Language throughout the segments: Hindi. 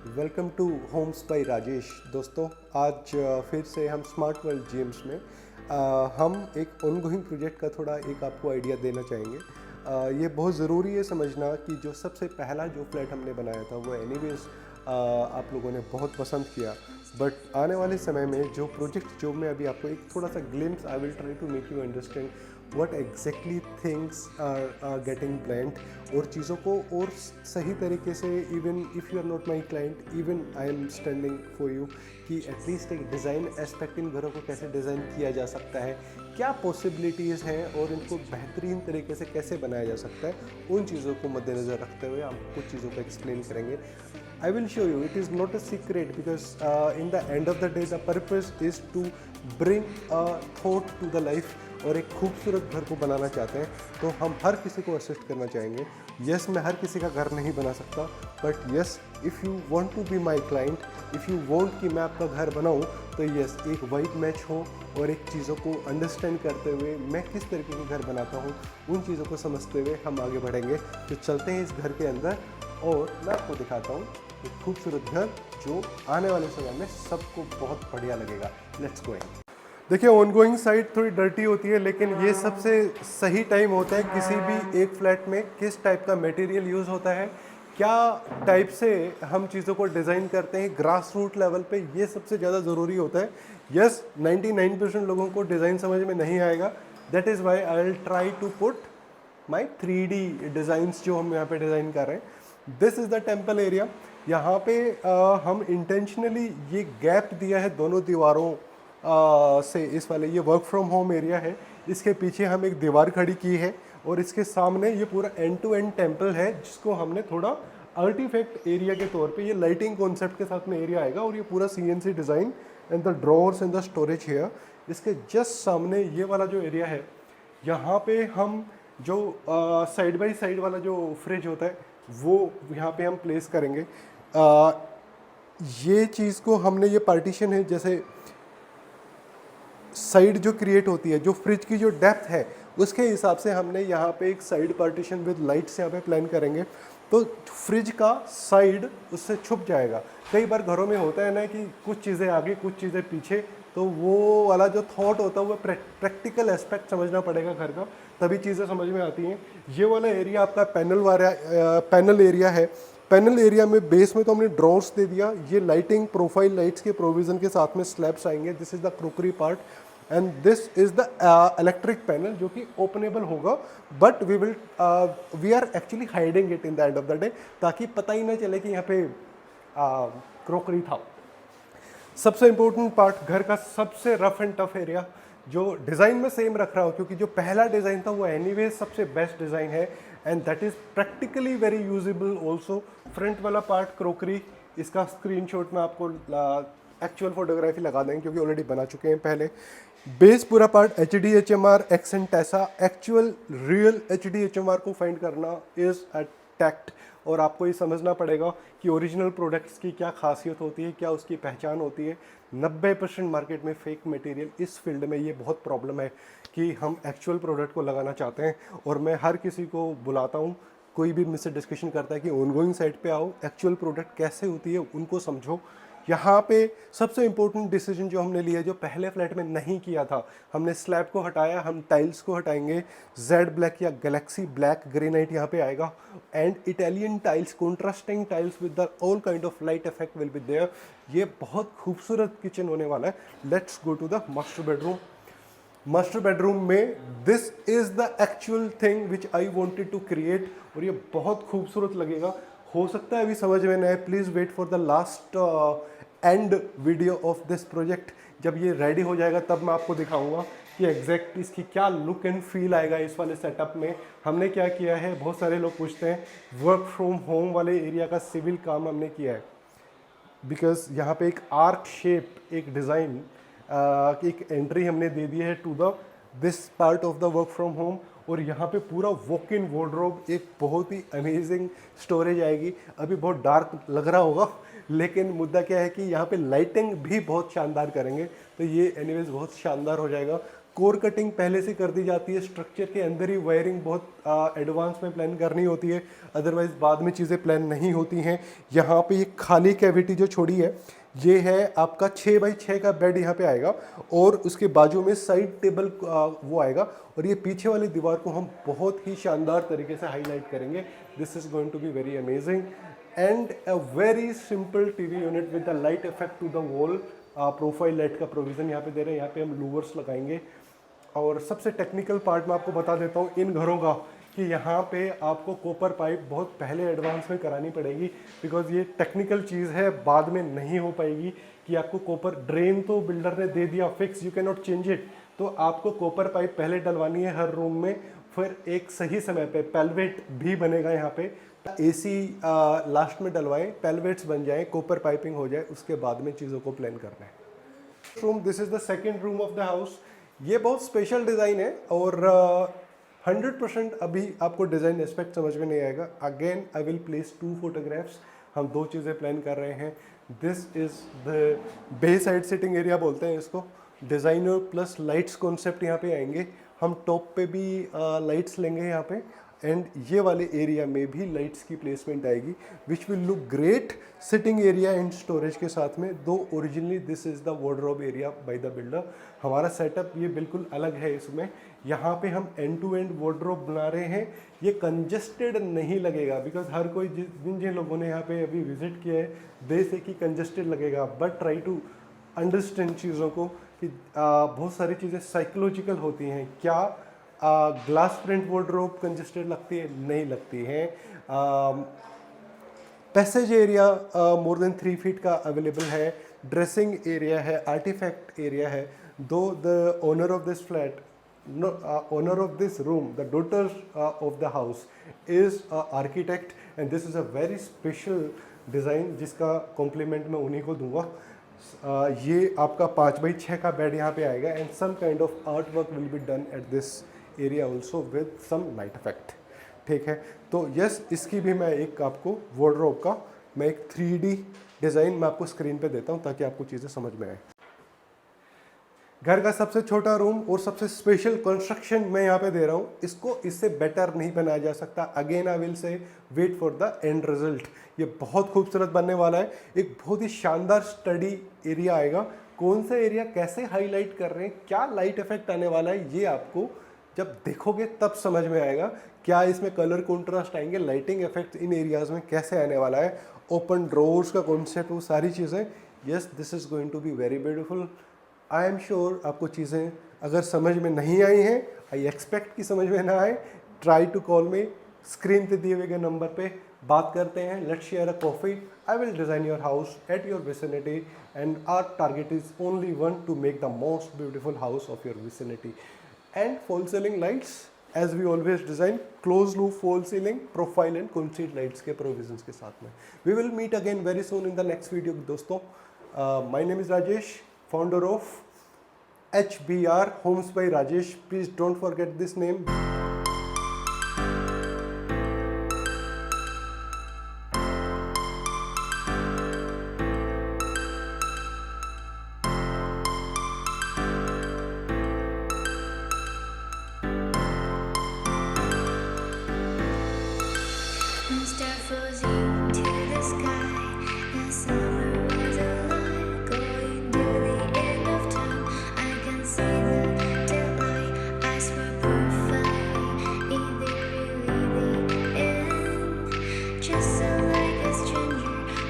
Welcome to homes by Rajesh. दोस्तों, आज फिर से हम स्मार्ट वर्ल्ड जेम्स में हम एक ऑनगोइंग प्रोजेक्ट का थोड़ा एक आपको आइडिया देना चाहेंगे। ये बहुत ज़रूरी है समझना कि जो सबसे पहला जो फ्लैट हमने बनाया था वो एनीवेज आप लोगों ने बहुत पसंद किया। बट आने वाले समय में जो प्रोजेक्ट जो मैं अभी आपको एक थोड़ा सा glimpse I will try to make you understand what exactly things are getting blend और चीज़ों को और सही तरीके से, even if you are not my client, even I am standing for you कि एटलीस्ट एक डिज़ाइन एस्पेक्ट इन घरों को कैसे डिज़ाइन किया जा सकता है, क्या पॉसिबिलिटीज़ हैं और इनको बेहतरीन तरीके से कैसे बनाया जा सकता है, उन चीज़ों को मद्देनज़र रखते हुए हम कुछ चीज़ों को एक्सप्लेन करेंगे। I will show you. It is not a secret because in the end of the day the purpose is to bring a thought to the life और एक खूबसूरत घर को बनाना चाहते हैं तो हम हर किसी को असिस्ट करना चाहेंगे। यस, मैं हर किसी का घर नहीं बना सकता, but yes, if you want to be my client, if you want कि मैं आपका घर बनाऊं, तो यस, एक वाइब मैच हो और एक चीज़ों को अंडरस्टैंड करते हुए मैं किस तरीके के घर बनाता हूं, उन चीज़ों को समझते हुए हम आगे बढ़ेंगे। तो चलते हैं इस घर के अंदर और मैं आपको दिखाता हूँ एक खूबसूरत घर जो आने वाले समय में सबको बहुत बढ़िया लगेगा। Let's go. देखिए, ऑनगोइंग साइट थोड़ी डर्टी होती है, लेकिन ये सबसे सही टाइम होता है किसी भी एक फ्लैट में किस टाइप का मटेरियल यूज़ होता है, क्या टाइप से हम चीज़ों को डिज़ाइन करते हैं ग्रास रूट लेवल पे, ये सबसे ज़्यादा ज़रूरी होता है। यस, 99% लोगों को डिज़ाइन समझ में नहीं आएगा। That is why I will try to put my 3D designs जो हम यहाँ पे डिज़ाइन कर रहे हैं। This is the temple area. यहाँ पे हम इंटेंशनली ये गैप दिया है दोनों दीवारों से। इस वाले ये वर्क फ्रॉम होम एरिया है, इसके पीछे हम एक दीवार खड़ी की है और इसके सामने ये पूरा एंड टू एंड टेम्पल है जिसको हमने थोड़ा आर्टिफैक्ट एरिया के तौर पे, ये लाइटिंग कॉन्सेप्ट के साथ में एरिया आएगा और ये पूरा CNC design and the drawers and the storage here. इसके जस्ट सामने ये वाला जो एरिया है, यहाँ पे हम जो साइड बाई साइड वाला जो फ्रिज होता है वो यहाँ पे हम प्लेस करेंगे। ये चीज़ को हमने, ये पार्टीशन है, जैसे साइड जो क्रिएट होती है, जो फ्रिज की जो डेप्थ है उसके हिसाब से हमने यहाँ पे एक साइड पार्टीशन विद लाइट्स यहाँ पे प्लान करेंगे, तो फ्रिज का साइड उससे छुप जाएगा। कई बार घरों में होता है ना कि कुछ चीज़ें आगे कुछ चीज़ें पीछे, तो वो वाला जो थॉट होता है वो प्रैक्टिकल एस्पेक्ट समझना पड़ेगा घर का, तभी चीज़ें समझ में आती हैं। ये वाला एरिया आपका पैनल एरिया है। पैनल एरिया में बेस में तो हमने ड्रॉर्स दे दिया, ये लाइटिंग प्रोफाइल लाइट्स के प्रोविज़न के साथ में स्लैब्स आएंगे। This is the crockery part and this is the electric panel जो कि ओपनेबल होगा, but we are actually hiding it in the end of the day, ताकि पता ही ना चले कि यहाँ पे क्रोकरी था। सबसे इम्पोर्टेंट पार्ट, घर का सबसे रफ एंड टफ एरिया जो डिज़ाइन में सेम रख रहा हूँ क्योंकि जो पहला डिज़ाइन था वो एनीवे सबसे बेस्ट डिज़ाइन है and that is practically very usable also. Front वाला पार्ट क्रोकरी, इसका स्क्रीनशॉट में आपको एक्चुअल फोटोग्राफी लगा देंगे क्योंकि ऑलरेडी बना चुके हैं पहले। बेस पूरा पार्ट HDHMR एक्सेंट ऐसा, एक्चुअल रियल HDHMR को फाइंड करना इज़ अ टैक्ट, और आपको ये समझना पड़ेगा कि ओरिजिनल प्रोडक्ट्स की क्या खासियत होती है, क्या उसकी पहचान होती है। 90% मार्केट में फेक मटेरियल, इस फील्ड में ये बहुत प्रॉब्लम है कि हम एक्चुअल प्रोडक्ट को लगाना चाहते हैं और मैं हर किसी को बुलाता हूँ, कोई भी मुझसे डिस्कशन करता है कि ऑनगोइंग साइट पे आओ, एक्चुअल प्रोडक्ट कैसे होती है उनको समझो। यहाँ पे सबसे इम्पोर्टेंट डिसीजन जो हमने लिया, जो पहले फ्लैट में नहीं किया था, हमने स्लैब को हटाया, हम टाइल्स को हटाएंगे। जेड ब्लैक या गैलेक्सी ब्लैक ग्रेनाइट यहाँ पे आएगा and Italian tiles, contrasting tiles with the all kind of light effect will be there. ये बहुत खूबसूरत किचन होने वाला है। Let's go to the master bedroom. Master bedroom में this is the actual thing which I wanted to create, और ये बहुत खूबसूरत लगेगा। हो सकता है अभी समझ में ना आए, please wait for the last end video of this project. जब ये रेडी हो जाएगा तब मैं आपको दिखाऊंगा कि एग्जैक्ट इसकी क्या लुक एंड फील आएगा इस वाले सेटअप में। हमने क्या किया है, बहुत सारे लोग पूछते हैं, वर्क फ्रॉम होम वाले एरिया का सिविल काम हमने किया है, बिकॉज यहाँ पे एक आर्क शेप, एक डिज़ाइन, एक एंट्री हमने दे दी है to the this part of the work from home, और यहाँ पे पूरा वॉक इन वार्डरोब, एक बहुत ही अमेजिंग स्टोरेज आएगी। अभी बहुत डार्क लग रहा होगा, लेकिन मुद्दा क्या है कि यहाँ पे लाइटिंग भी बहुत शानदार करेंगे, तो ये एनीवेज बहुत शानदार हो जाएगा। कोर कटिंग पहले से कर दी जाती है, स्ट्रक्चर के अंदर ही वायरिंग बहुत एडवांस में प्लान करनी होती है, अदरवाइज बाद में चीज़ें प्लान नहीं होती हैं। यहाँ पे ये खाली कैविटी जो छोड़ी है, ये है आपका 6x6 का बेड यहाँ पे आएगा, और उसके बाजू में साइड टेबल वो आएगा, और ये पीछे वाली दीवार को हम बहुत ही शानदार तरीके से हाईलाइट करेंगे। This is going to be very amazing and a very simple TV unit with the light effect to the wall. Profile light का प्रोविज़न यहाँ पे दे रहे हैं। यहाँ पे हम लूवर्स लगाएंगे। और सबसे टेक्निकल पार्ट मैं आपको बता देता हूँ इन घरों का, कि यहाँ पे आपको कॉपर पाइप बहुत पहले एडवांस में करानी पड़ेगी, बिकॉज ये टेक्निकल चीज़ है, बाद में नहीं हो पाएगी। कि आपको कॉपर ड्रेन तो बिल्डर ने दे दिया fix, you can not change it, तो आपको कॉपर पाइप पहले डलवानी है हर रूम में, फिर एक सही समय पे पेल्वेट भी बनेगा यहाँ पे। एसी लास्ट में डलवाएं, पेल्वेट्स बन जाएं, कॉपर पाइपिंग हो जाए, उसके बाद में चीज़ों को प्लान करना है। Room, this is the second room of the house. ये बहुत स्पेशल डिज़ाइन है और 100% अभी आपको डिज़ाइन एस्पेक्ट समझ में नहीं आएगा। Again I will place 2 photographs. हम 2 चीज़ें प्लान कर रहे हैं। This is the bay side sitting area बोलते हैं इसको। डिज़ाइनर प्लस लाइट्स कॉन्सेप्ट यहाँ पे आएंगे। हम टॉप पे भी लाइट्स लेंगे यहाँ पे, एंड ये वाले एरिया में भी लाइट्स की प्लेसमेंट आएगी, which will look great sitting area and storage के साथ में। दो originally this is the wardrobe area by the builder. हमारा सेटअप ये बिल्कुल अलग है इसमें। यहाँ पे हम एंड टू एंड वार्डरोब बना रहे हैं। ये कंजस्टेड नहीं लगेगा, बिकॉज हर कोई जिन लोगों ने यहाँ पे अभी विजिट किया है दे से कि कंजस्टेड लगेगा, बट ट्राई टू अंडरस्टैंड चीज़ों को कि बहुत सारी चीज़ें साइकोलॉजिकल होती हैं। क्या ग्लास प्रिंट वार्डरोब कंजस्टेड लगती है? नहीं लगती है। Passage area more than 3 feet का अवेलेबल है। ड्रेसिंग एरिया है, आर्टिफैक्ट एरिया है। दो the owner of this flat, owner of this room, the daughter of the house is architect, and this is a very special design जिसका कॉम्प्लीमेंट मैं उन्हीं को दूंगा। ये आपका 5x6 का बेड यहाँ पे आएगा, and some kind of art work will be done at this area also with some light effect. ठीक है, तो यस, इसकी भी मैं एक आपको वार्डरोब का मैं एक 3D डिज़ाइन मैं आपको स्क्रीन पे देता हूँ ताकि आपको चीज़ें समझ में आए। घर का सबसे छोटा रूम और सबसे स्पेशल कंस्ट्रक्शन मैं यहाँ पे दे रहा हूँ। इसको इससे बेटर नहीं बनाया जा सकता। Again I will say wait for the end result. ये बहुत खूबसूरत बनने वाला है। एक बहुत ही शानदार स्टडी एरिया आएगा। कौन सा एरिया कैसे हाईलाइट कर रहे हैं, क्या लाइट इफेक्ट आने वाला है, ये आपको जब देखोगे तब समझ में आएगा। क्या इसमें कलर कॉन्ट्रास्ट आएंगे, लाइटिंग इफेक्ट इन एरियाज़ में कैसे आने वाला है, ओपन ड्रोर्स का कॉन्सेप्ट, वो सारी चीज़ें। Yes, this is going to be very beautiful. I am sure आपको चीज़ें अगर समझ में नहीं आई हैं, आई एक्सपेक्ट कि समझ में ना आए, try to call me. Screen पे दिए हुए गए नंबर पे बात करते हैं। Let's share a coffee. I will design your house at your vicinity, and our target is only one, to make the most beautiful house of your vicinity. And fall ceiling lights as we always design, close loop fall ceiling, profile and concrete lights के प्रोविजंस के साथ में। We will meet again very soon in the next video दोस्तों। My name is Rajesh, founder of HBR Homes by Rajesh. Please don't forget this name.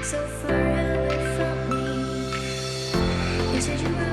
So far away from me, you said you were